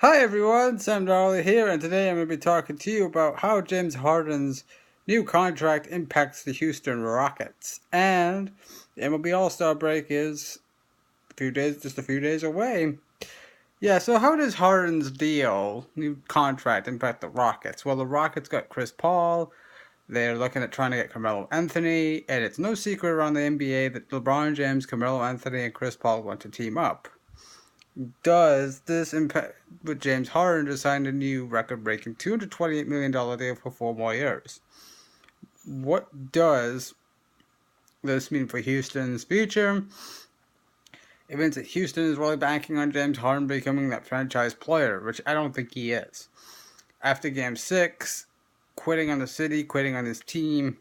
Hi everyone, Sam Darley here, and today I'm going to be talking to you about how James Harden's new contract impacts the Houston Rockets. And the MLB All Star break is just a few days away. Yeah, so how does Harden's new contract, impact the Rockets? Well, the Rockets got Chris Paul. They're looking at trying to get Carmelo Anthony, and it's no secret around the NBA that LeBron James, Carmelo Anthony, and Chris Paul want to team up. Does this impact with James Harden just signed a new record-breaking $228 million deal for 4 more years? What does this mean for Houston's future? It means that Houston is really banking on James Harden becoming that franchise player, which I don't think he is. After Game 6, quitting on the city, quitting on his team,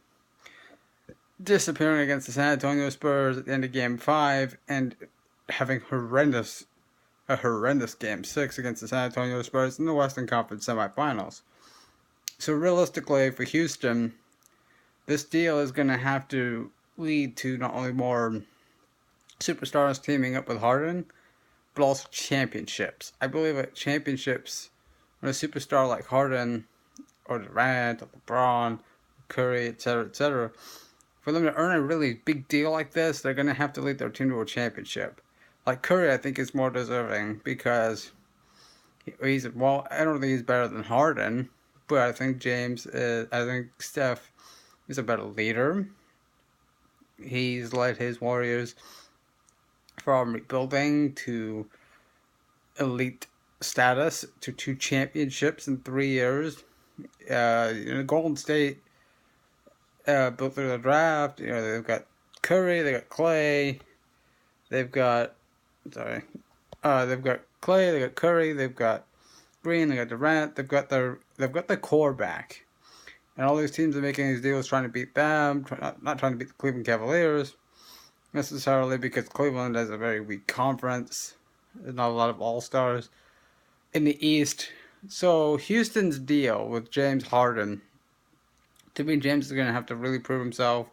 disappearing against the San Antonio Spurs at the end of Game 5, and having a horrendous Game 6 against the San Antonio Spurs in the Western Conference semifinals. So realistically, for Houston, this deal is going to have to lead to not only more superstars teaming up with Harden, but also championships. I believe that championships, when a superstar like Harden, or Durant, or LeBron, Curry, etc., for them to earn a really big deal like this, they're going to have to lead their team to a championship. Like Curry, I think is more deserving because I don't think he's better than Harden, but I think I think Steph is a better leader. He's led his Warriors from rebuilding to elite status to 2 championships in 3 years. Golden State built through the draft. They've got Curry, they got Clay, they've got Clay, they got Curry, they've got Green, they got Durant, they've got the core back, and all these teams are making these deals trying to beat them, not trying to beat the Cleveland Cavaliers necessarily, because Cleveland has a very weak conference. There's not a lot of all-stars in the East. So Houston's deal with James Harden, to me, James is going to have to really prove himself.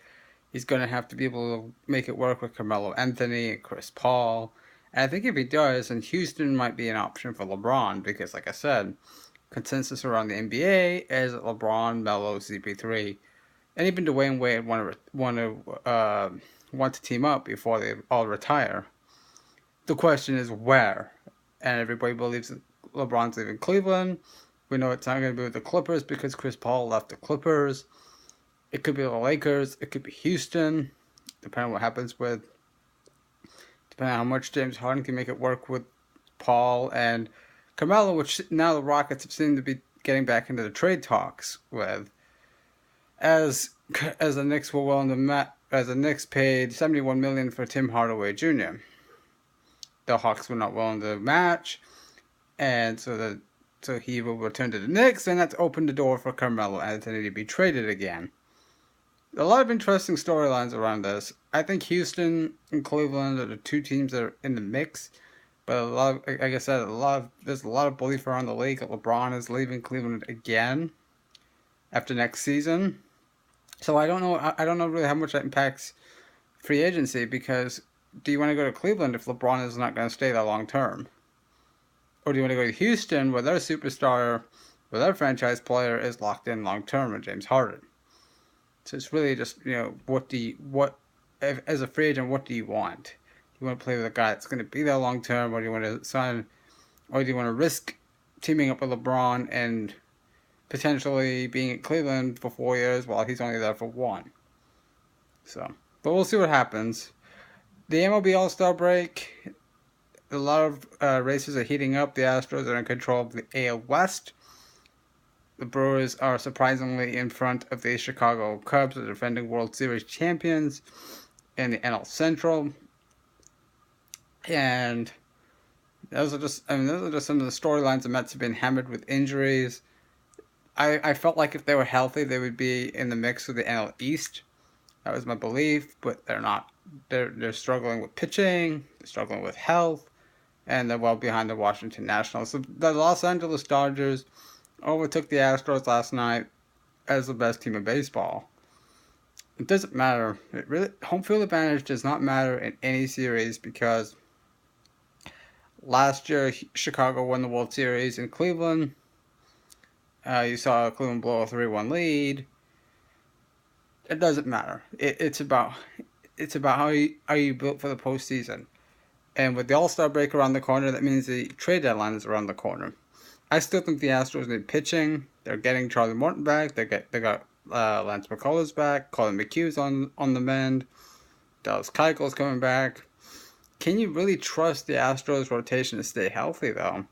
He's going to have to be able to make it work with Carmelo Anthony and Chris Paul. And I think if he does, then Houston might be an option for LeBron because, like I said, consensus around the NBA is LeBron, Melo, CP3, and even Dwayne Wade want to team up before they all retire. The question is where, and everybody believes that LeBron's leaving Cleveland. We know it's not going to be with the Clippers because Chris Paul left the Clippers. It could be the Lakers. It could be Houston, depending on what happens depending on how much James Harden can make it work with Paul and Carmelo, which now the Rockets have seemed to be getting back into the trade talks with. As the Knicks were willing to as the Knicks paid $71 million for Tim Hardaway Jr. The Hawks were not willing to match, and so he will return to the Knicks, and that's opened the door for Carmelo Anthony to be traded again. A lot of interesting storylines around this. I think Houston and Cleveland are the two teams that are in the mix. But like I said, there's a lot of belief around the league that LeBron is leaving Cleveland again after next season. So I don't know really how much that impacts free agency, because do you want to go to Cleveland if LeBron is not going to stay there long term? Or do you want to go to Houston where their superstar, where their franchise player is locked in long term with James Harden? So it's really just, as a free agent, what do you want? Do you want to play with a guy that's going to be there long term, or do you want to sign, or do you want to risk teaming up with LeBron and potentially being at Cleveland for 4 years while he's only there for 1? So, but we'll see what happens. The MLB All Star break, a lot of races are heating up. The Astros are in control of the AL West. The Brewers are surprisingly in front of the Chicago Cubs, the defending World Series champions, in the NL Central. And those are just some of the storylines. The Mets have been hammered with injuries. I felt like if they were healthy, they would be in the mix with the NL East. That was my belief, but they're not. They're struggling with pitching, they're struggling with health, and they're well behind the Washington Nationals. So the Los Angeles Dodgers overtook the Astros last night as the best team in baseball. It doesn't matter. Home field advantage does not matter in any series, because Last year, Chicago won the World Series in Cleveland. You saw Cleveland blow a 3-1 lead. It doesn't matter. It's about how you built for the postseason. And with the All Star break around the corner, that means the trade deadline is around the corner. I still think the Astros need pitching. They're getting Charlie Morton back. They got Lance McCullers back. Colin McHugh's on the mend. Dallas Keuchel's coming back. Can you really trust the Astros rotation to stay healthy though?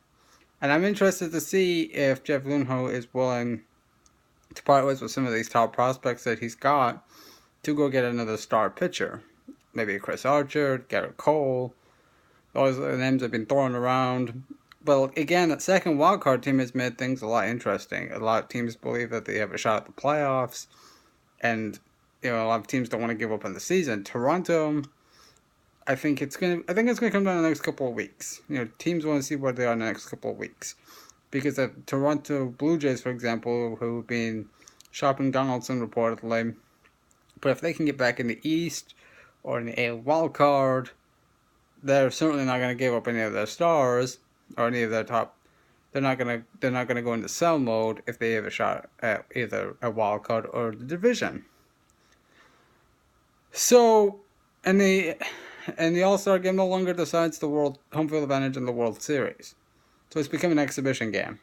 And I'm interested to see if Jeff Luhnow is willing to part ways with some of these top prospects that he's got to go get another star pitcher. Maybe Chris Archer, Garrett Cole. Those are the names have been thrown around. But again, that second wildcard team has made things a lot interesting. A lot of teams believe that they have a shot at the playoffs. And a lot of teams don't want to give up on the season. Toronto, I think it's gonna come down in the next couple of weeks. Teams want to see where they are in the next couple of weeks. Because the Toronto Blue Jays, for example, who have been shopping Donaldson reportedly, but if they can get back in the East or in the AL wild card, they're certainly not going to give up any of their stars or any of their top. They're not going to go into sell mode if they have a shot at either a wild card or the division. So, and the All Star Game no longer decides the world home field advantage in the World Series. So it's become an exhibition game.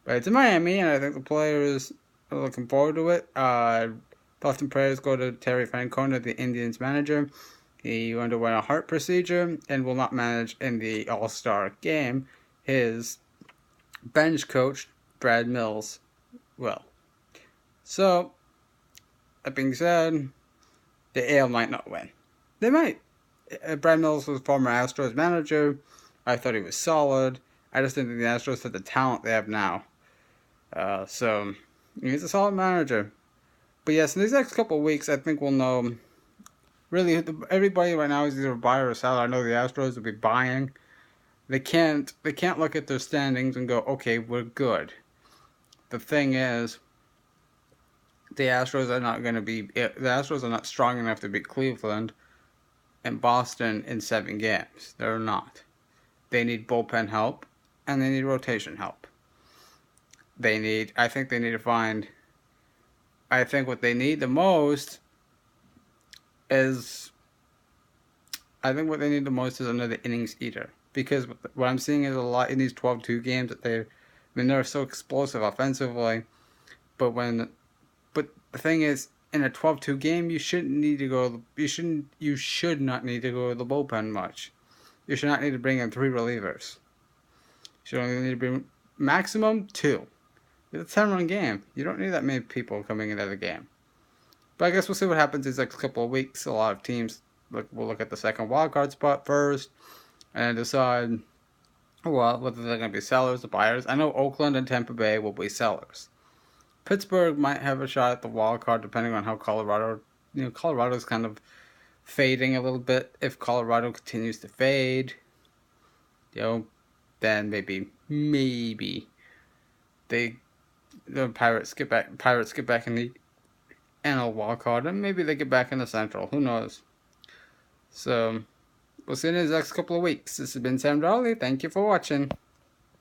But it's in Miami, and I think the players are looking forward to it. Thoughts and prayers go to Terry Francona, the Indians manager. He underwent a heart procedure and will not manage in the All-Star Game. His bench coach, Brad Mills, will. So, that being said, the AL might not win. They might. Brad Mills was former Astros manager. I thought he was solid. I just didn't think the Astros had the talent they have now. So, he's a solid manager. But yes, in these next couple of weeks, I think we'll know. Really, everybody right now is either a buyer or seller. I know the Astros will be buying. They can't look at their standings and go, okay, we're good. The thing is, the Astros are not strong enough to beat Cleveland and Boston in 7 games. They're not. They need bullpen help, and they need rotation help. I think what they need the most is another innings eater. Because what I'm seeing is a lot in these 12-2 games that they're so explosive offensively. But the thing is, in a 12-2 game, you should not need to go to the bullpen much. You should not need to bring in 3 relievers. You should only need to bring maximum 2. It's a 10-run game. You don't need that many people coming into the game. But I guess we'll see what happens these next couple of weeks. A lot of teams will look at the second wildcard spot first and decide, whether they're going to be sellers or buyers. I know Oakland and Tampa Bay will be sellers. Pittsburgh might have a shot at the wild card depending on how Colorado's kind of fading a little bit. If Colorado continues to fade, then maybe the Pirates get back in the NL wild card, and maybe they get back in the Central. Who knows? So, we'll see you in the next couple of weeks. This has been Sam Darley. Thank you for watching.